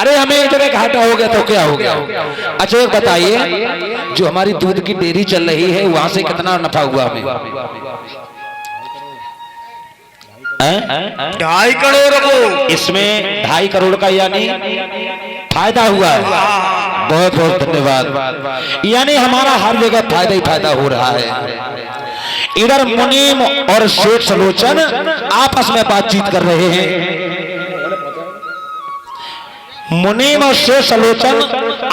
अरे हमें एक जगह घाटा हो गया तो क्या हो गया। अच्छा एक बताइए, जो हमारी दूध की डेयरी चल रही है वहां से कितना नफा हुआ हमें? 2.5 करोड़ को। इसमें 2.5 करोड़ का यानी फायदा हुआ है। बहुत बहुत धन्यवाद। यानी हमारा हर जगह फायदा ही फायदा हो रहा है। इधर मुनीम और शेख सलोचन आपस में बातचीत कर रहे हैं। मुनीम और शेख सलोचन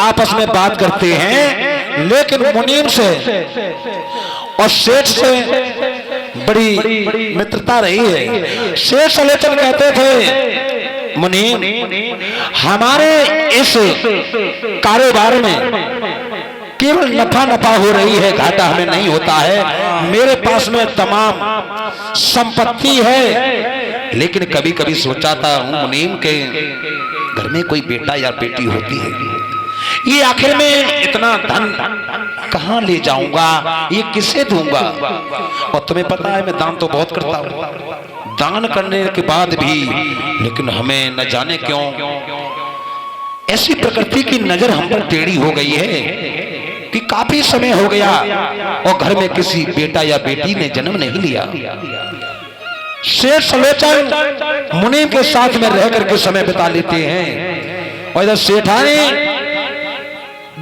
आपस में बात करते हैं, लेकिन मुनीम से और शेख से बड़ी मित्रता रही है। शेख सलोचन कहते थे, मुनीम हमारे इस कारोबार में केवल नफा नफा हो रही है, घाटा हमें नहीं होता है। मेरे पास में तमाम संपत्ति है, लेकिन कभी कभी सोचाता हूं मुनीम के घर में कोई बेटा या बेटी होती है, ये आखिर में इतना धन कहां ले जाऊंगा, ये किसे दूंगा। और तुम्हें पता है मैं दान तो बहुत करता हूं, दान करने के बाद भी लेकिन हमें न जाने क्यों ऐसी प्रकृति की नजर हम पर टेढ़ी हो गई है कि काफी समय हो गया और घर में किसी बेटा या बेटी ने जन्म नहीं लिया। शेख सलोचन मुनीम के साथ में रह करके समय बिता लेते हैं, और इधर सेठानी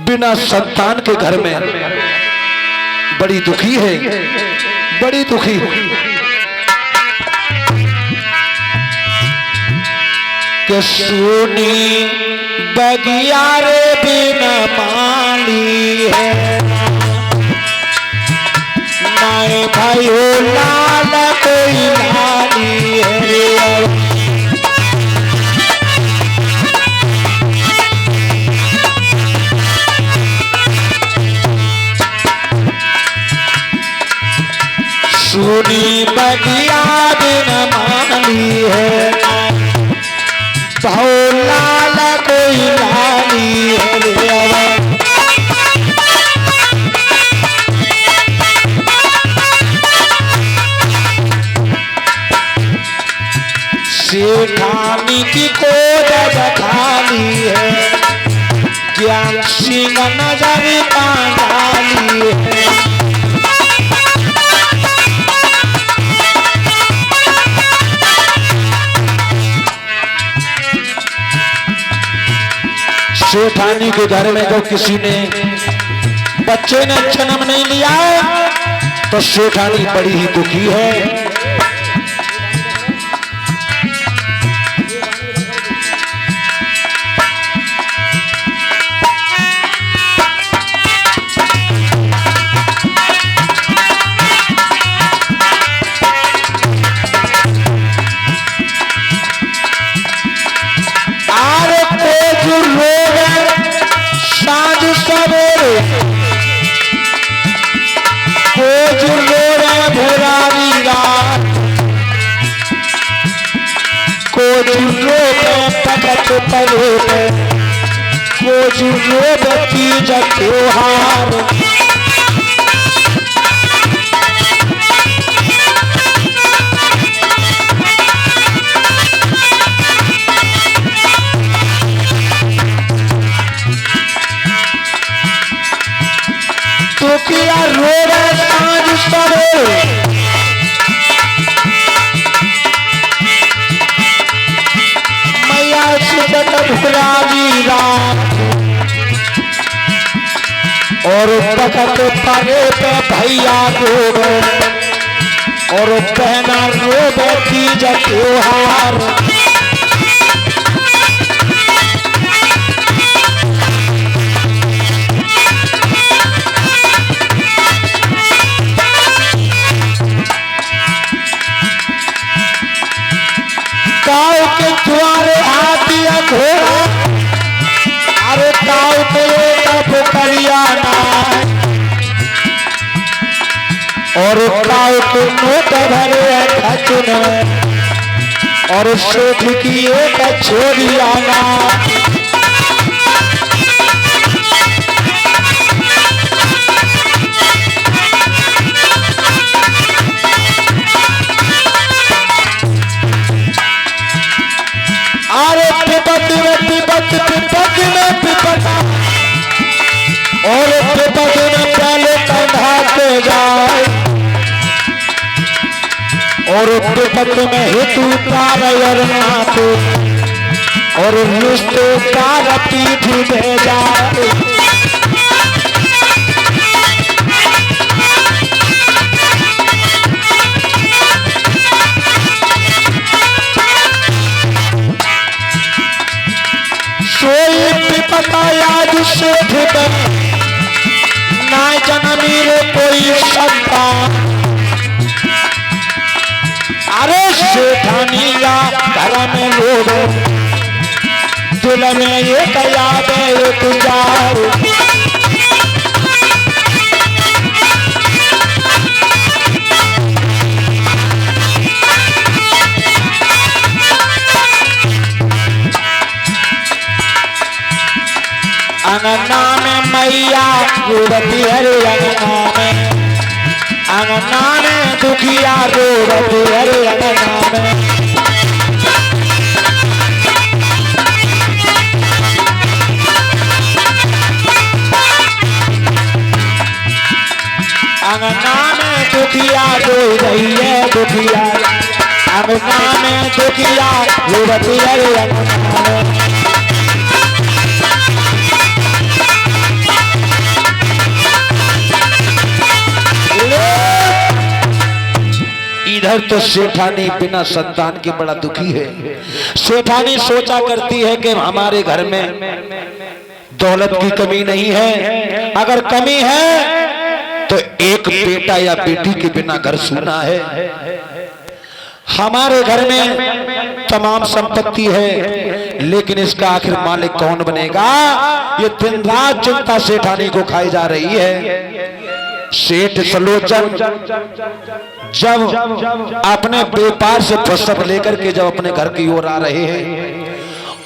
बिना संतान के घर में बड़ी दुखी है, बड़ी दुखी। कि सुनी बगिया रे बिना माली है, नाए भाई लाल कोई लाली है। सुनी बगिया बिना माली है, भाई लाल कोई लाली है। सेठानी की कोड खाली है, ज्ञान सिंह नजर पाली है। सेठानी के घर में तो किसी ने बच्चे ने जन्म नहीं लिया, तो सेठानी बड़ी ही दुखी है। त्योहार तो किया रोड़ा साँझ सवेरे, मैया सुबह भुरावी रात, और तखत परे पे भैया रोबे, और बहना रोबे तीज त्योहार। काऊ के द्वारे हाथी घोड़ा, अरे काऊ के करियाना, और काऊ के नोट भरे खचुन, और शेख की एक छोरियाना। अरे पिपत पिपत विपत में हेतु तार और नाथ और रिश्तेदार पीठ भेजा सोई विपताया सेठ ना जनमी रे कोई सत्ता अरे सेठानी या घर में लोग दिल में ये याद है तुझार अंगना में मैया रोती हरे अंगना में दुखिया रोती हरे अंगना में अंगना में दुखिया रो रही है दुखिया अंगना में दुखिया रोती हरे अंगना में इधर तो सेठानी बिना संतान के बड़ा दुखी है। सेठानी सोचा करती है कि हमारे घर में दौलत की कमी नहीं है, अगर कमी है तो एक बेटा या बेटी के बिना घर सूना है। हमारे घर में तमाम संपत्ति है लेकिन इसका आखिर मालिक कौन बनेगा, ये दिन रात चिंता सेठानी को खाई जा रही है। सेठ सलोचन जब अपने व्यापार से फुर्सत लेकर के जब अपने घर की ओर आ रहे हैं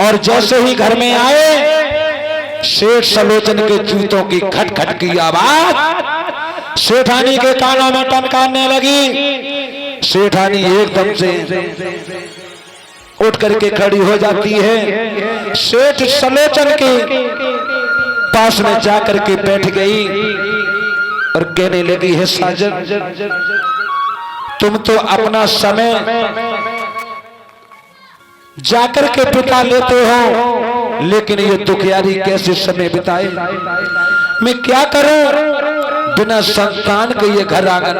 और जैसे ही घर में आए सेठ सलोचन के जूतों की खट खट की आवाज सेठानी के कानों में टनकाने लगी। सेठानी एकदम से उठ करके खड़ी हो जाती है। सेठ सलोचन के पास में जाकर के बैठ गई और कहने लगी है साजन तुम तो अपना समय जाकर के बिता लेते हो लेकिन ये दुखियारी कैसे समय बिताए, मैं क्या करूं, बिना संतान के ये घर आंगन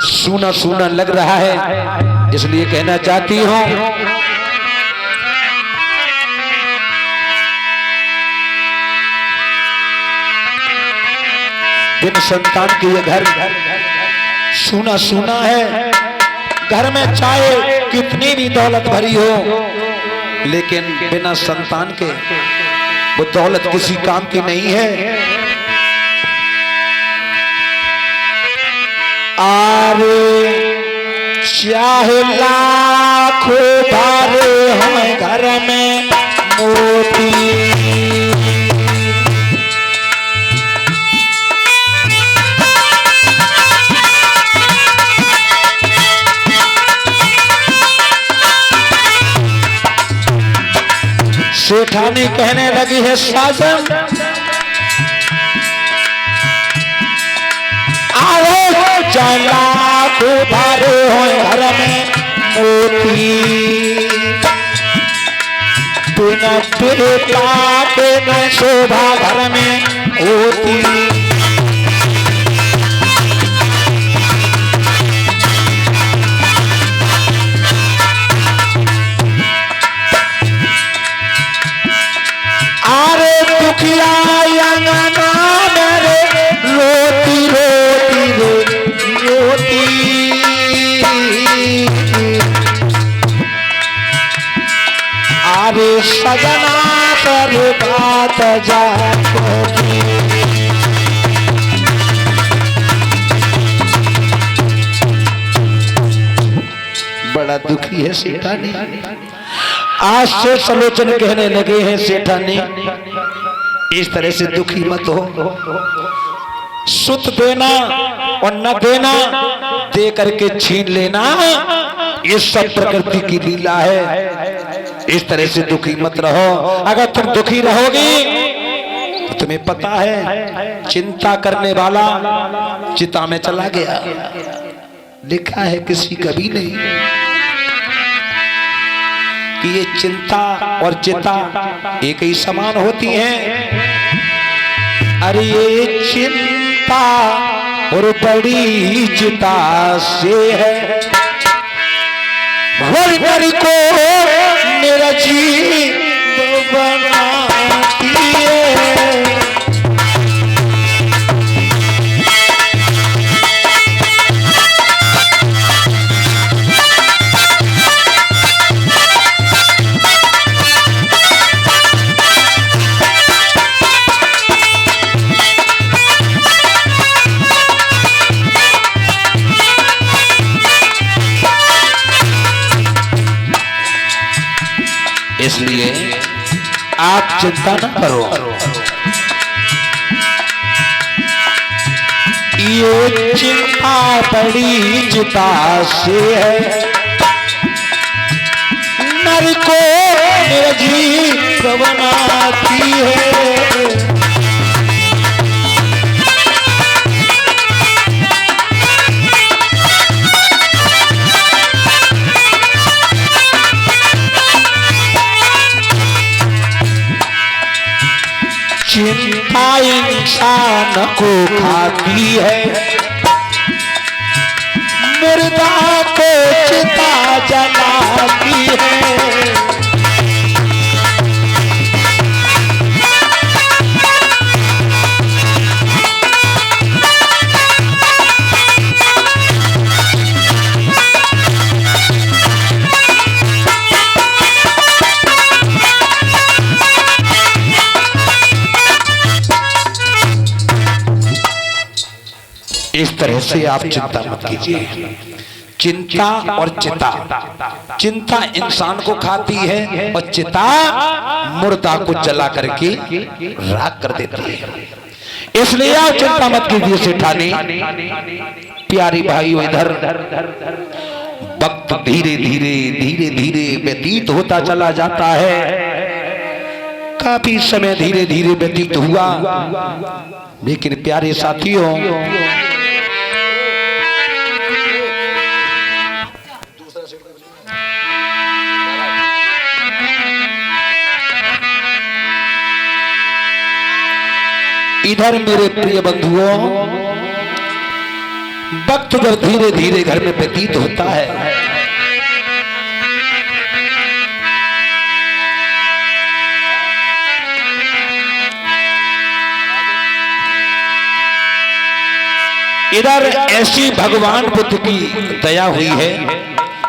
सूना सूना लग रहा है, इसलिए कहना चाहती हूं बिन संतान के ये घर सूना सूना है। घर में चाहे कितनी भी दौलत भरी हो लेकिन बिना संतान के वो दौलत किसी काम की नहीं है। आरे चाहे लाखों भारे हमें घर में मोती सेठानी कहने लगी है साजन आओ चला को भारे हो घर में मोती बिना बेटा के न शोभा घर में होती। रोती रोती रोती आरे सजना पर बात जाती बड़ा दुखी है सेठानी। आज से सलोचन कहने लगे हैं सेठानी इस तरह से दुखी मत हो, सुत देना और न देना दे करके छीन लेना ये सब प्रकृति की लीला है। इस तरह से दुखी मत रहो, अगर तुम दुखी रहोगी तो तुम्हें पता है चिंता करने वाला चिता में चला गया। लिखा है किसी कवि ने कि ये चिंता और चिता एक ही समान होती हैं। अरे ये चिंता और बड़ी चिता से है, वर्णन को मेरा जीव बनाती है। इसलिए आप चिंता न करो, ये चिंता बड़ी चिता से है, नर को निर्जीव बनाती है। चिंता इंसान को खाती है, मुर्दा को चिता जलाती है। इस तरह से आप चिंता मत कीजिए। चिंता और चिता, चिंता इंसान को खाती है और चिता मुर्दा को जला करके राख कर देती है। इसलिए आप चिंता मत कीजिए सेठानी। प्यारी भाइयों, इधर वक्त धीरे धीरे धीरे धीरे व्यतीत होता चला जाता है। काफी समय धीरे धीरे व्यतीत हुआ, लेकिन प्यारे साथियों, इधर मेरे प्रिय बंधुओं, वक्त जब धीरे धीरे घर में व्यतीत होता है, इधर ऐसी भगवान बुद्ध की दया हुई है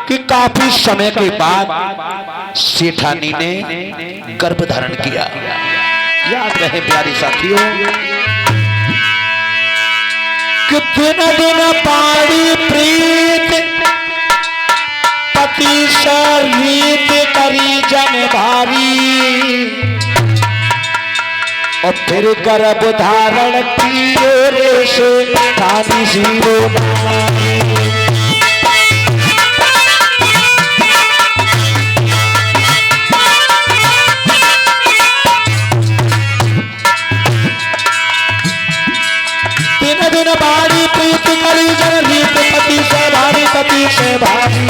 कि काफी समय के बाद सेठानी ने गर्भ धारण किया। याद रहे प्यारी साथियों, कितने दिन पाड़ी प्रीत पति सहित करी जन भारी, और फिर गर्भ धारण किए रे सेठानी जीरो नारी। बाड़ी प्रीत करी जन रीत पति से भारी, पति से भारी,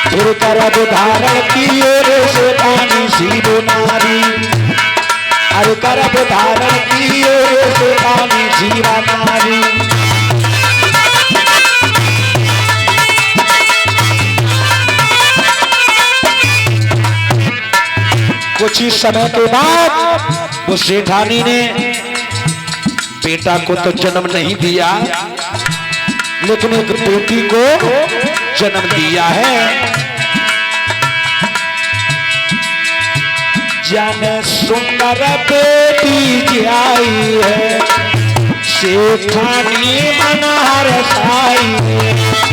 फिर गर्भ धारण किए रे सेठानी जीरो नारी। अरे गर्भ धारण किए रे सेठानी जीवा नारी। कुछ ही समय के बाद वो सेठानी ने बेटा को तो जन्म नहीं दिया, लेकिन एक बेटी को जन्म दिया है। जन सुंदर बेटी आई है, सेठानी मन हरसाई है।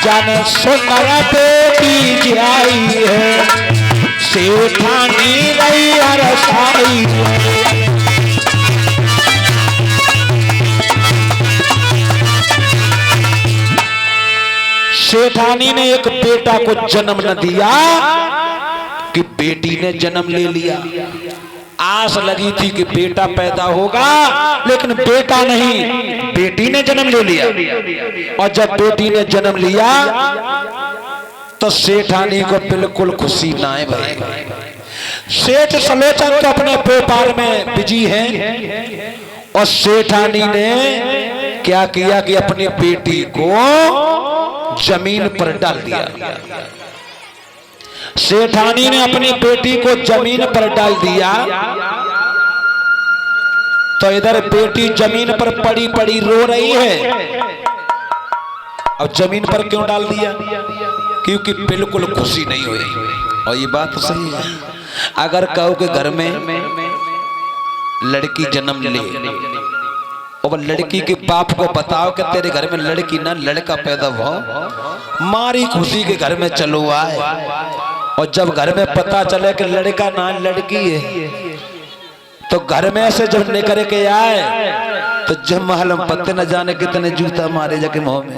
जन सुंदर बेटी आई है, सेठानी रही हरसाई है। सेठानी ने एक बेटा को जन्म न दिया कि बेटी ने जन्म ले लिया। आस लगी थी कि बेटा पैदा होगा, लेकिन बेटा नहीं, बेटी ने जन्म ले लिया। और जब बेटी ने जन्म लिया तो सेठानी को बिल्कुल खुशी ना है भाई। सेठ सलोचन तो अपने व्यापार में बिजी हैं और सेठानी ने क्या किया कि अपनी बेटी को जमीन पर डाल दिया। सेठानी ने अपनी बेटी को जमीन पर डाल दिया तो इधर बेटी जमीन पर पड़ी पड़ी रो रही है। अब जमीन पर क्यों डाल दिया? क्योंकि बिल्कुल खुशी नहीं हुई। और ये बात तो सही है, अगर कहो कि घर में लड़की जन्म ले और लड़की के बाप को बताओ कि तेरे घर में लड़की ना लड़का पैदा हुआ, मारी खुशी के घर में चलो आए। और जब घर में पता चले कि लड़का ना लड़की है तो घर में से जब निकल के आए तो जब महलम पत्ते न जाने कितने जूता मारे जाके मुंह में,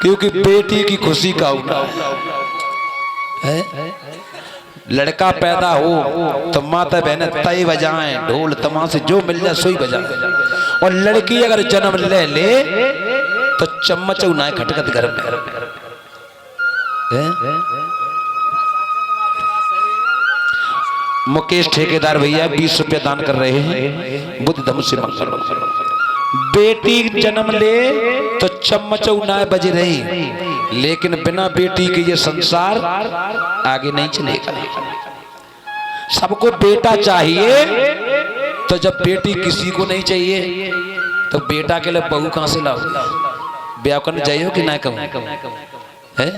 क्योंकि बेटी की खुशी का उठा है। लड़का पैदा हो तो माता बहन तय बजाएं, ढोल तमाशे जो मिल जाए सोई बजाएं। और लड़की अगर जन्म ले ले तो चम्मच उनाए खटखट घर में। मुकेश ठेकेदार भैया 20 रुपया दान कर रहे हैं, बुद्ध धम्म से मंगल। बेटी जन्म ले तो चम्मच उनाए बज रही, लेकिन बिना बेटी के ये संसार आगे नहीं चलेगा। सबको बेटा चाहिए, तो जब बेटी किसी को नहीं चाहिए तो बेटा के लिए बहू कहां से लाओ? ब्याह करने जाइयो कि ना कहूं है?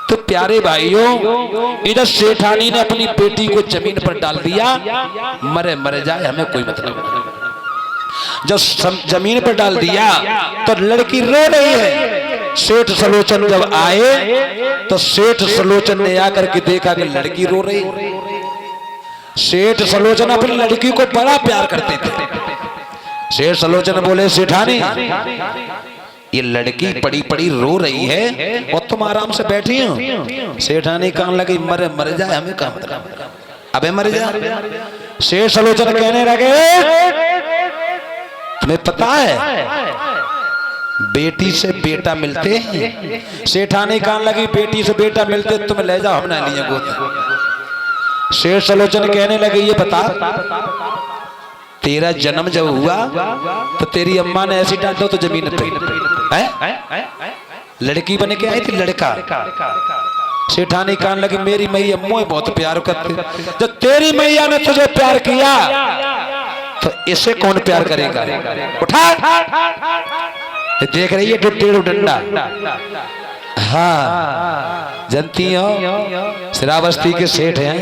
तो प्यारे भाइयों, इधर सेठानी ने अपनी बेटी को जमीन पर डाल दिया, मरे मरे जाए हमें कोई मतलब नहीं। जब जमीन पर डाल दिया तो लड़की रो रही है। सेठ सलोचन जब आए तो सेठ सलोचन ने आकर के देखा कि लड़की रो रही। सेठ सलोचन अपनी लड़की को बड़ा प्यार करते थे। सेठ सलोचन बोले, सेठानी ये लड़की पड़ी पड़ी रो रही है और तुम आराम से बैठी हो। सेठानी कहने लगी, मरे मर जाए हमें क्या मतलब, अबे मर जा। सेठ सलोचन कहने लगे, तुम्हें पता है बेटी से बेटा मिलते हैं? सेठानी कहने लगी, बेटी से बेटा मिलते तुम ले जाओ, हम ना लिए गोद। सेठ सलोचन कहने लगे, ये बता तेरा जन्म जब हुआ तो तेरी अम्मा ने ऐसी डांट दो तो जमीन पे लड़की बने के आई थी लड़का। सेठानी कहने लगी, मेरी मैया मुझे बहुत प्यार करती, जब तेरी मैया ने तुझे प्यार किया तो इसे कौन प्यार करेगा? उठा देख रही है टेढ़ू डंडा। हाँ जानती हो श्रावस्ती के सेठ हैं।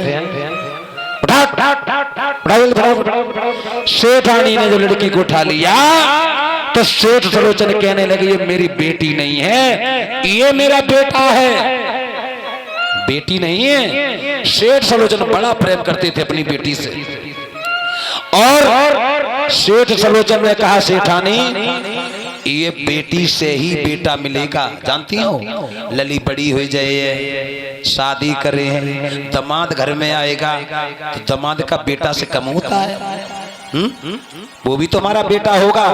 सेठानी ने जो लड़की को उठा लिया तो सेठ सलोचन कहने लगे, ये मेरी बेटी नहीं है, ये मेरा बेटा है। बेटी नहीं है। सेठ सलोचन बड़ा प्रेम करते थे अपनी बेटी से। और सेठ सलोचन ने कहा, सेठानी ये बेटी से ही बेटा मिलेगा। जानती हो लली बड़ी हो जाए, शादी करे हैं, दामाद घर में आएगा तो दामाद का बेटा से कम होता है। वो भी तुम्हारा बेटा होगा।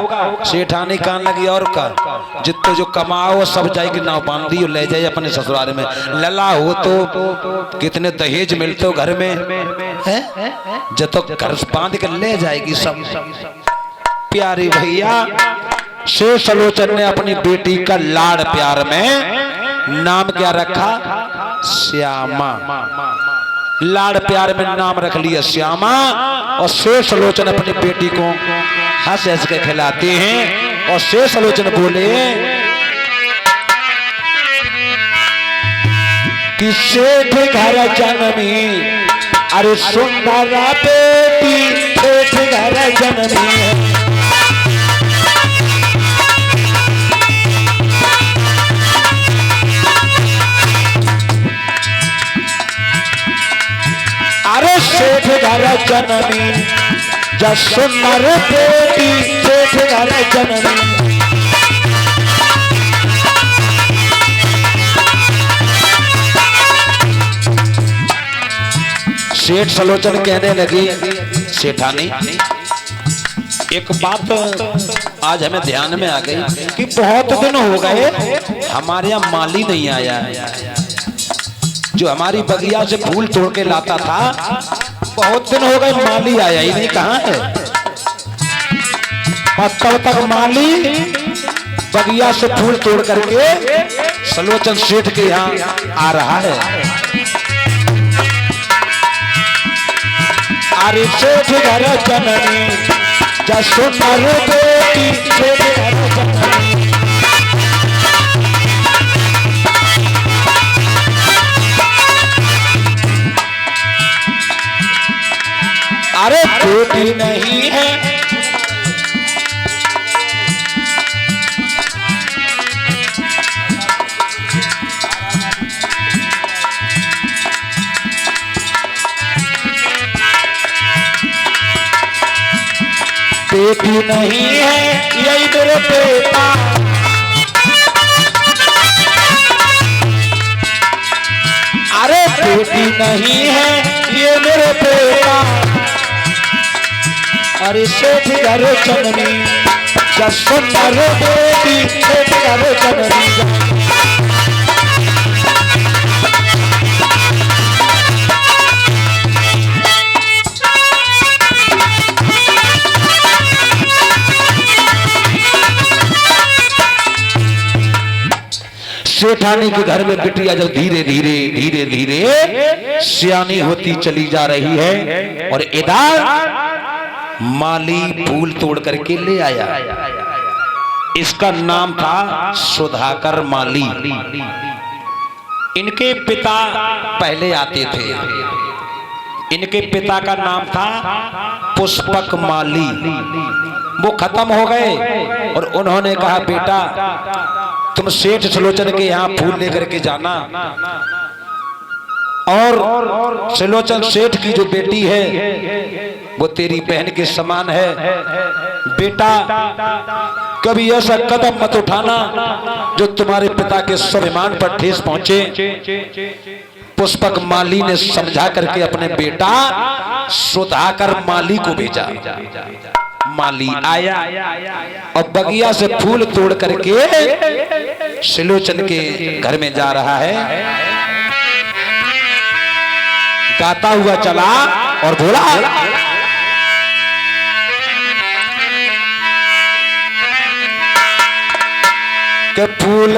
सेठानी कहने लगी, और का जितने जो कमाओ सब जाएगी नाव बांध दी ले जाए अपने ससुराल में। लला हो तो कितने दहेज मिलते हो घर में है, जब तो घर बांध कर ले जाएगी सब। प्यारे भैया, शेष सलोचन ने अपनी बेटी का लाड़ प्यार में नाम क्या रखा? श्यामा। लाड़ प्यार में नाम रख लिया श्यामा। और शेष सलोचन अपनी बेटी को हंस हंस के खिलाते हैं। और शेष सलोचन बोले कि सेठ घर जन्मी, अरे सुंदर बेटी सेठ घर जन्मी। अरे सेठ घर जननी जब सुंदर बेटी सेठ घर जननी। सेठ सलोचन कहने लगी, सेठानी एक बात आज हमें ध्यान में आ गई कि बहुत दिन हो गए हमारे यहाँ माली नहीं आया, जो हमारी बगिया से फूल तोड़ के लाता था। बहुत दिन हो गए माली आया ही नहीं, कहाँ है? और तब तक माली बगिया से फूल तोड़ करके सलोचन सेठ के यहाँ आ रहा है। अरे सेठ घर जननी जसोतर बेटी, सेठ घर जननी। अरे बेटी नहीं है, बेटी नहीं है यही मेरे बेटा। अरे बेटी नहीं है ये मेरे बेटा। अरे सेठ घर जननी जसोतर बेटी, सेठ घर जननी। सेठानी के घर में बिटिया जब धीरे धीरे धीरे धीरे सियानी होती चली जा रही है और इधर माली फूल तोड़ करके ले आया। इसका नाम था सुधाकर माली। इनके पिता पहले आते थे, इनके पिता का नाम था पुष्पक माली। वो खत्म हो गए और उन्होंने कहा बेटा तुम सेठ सलोचन के यहाँ फूल लेकर के जाना, और सलोचन सेठ की जो बेटी है वो तेरी बहन के समान है। बेटा कभी ऐसा कदम मत उठाना जो तुम्हारे पिता के स्वाभिमान पर ठेस पहुंचे। पुष्पक माली ने समझा करके अपने बेटा सुधाकर माली को भेजा। माली आया और बगिया से फूल तोड़ करके सलोचन के घर में जा रहा है। गाता हुआ चला और बोला, के फूल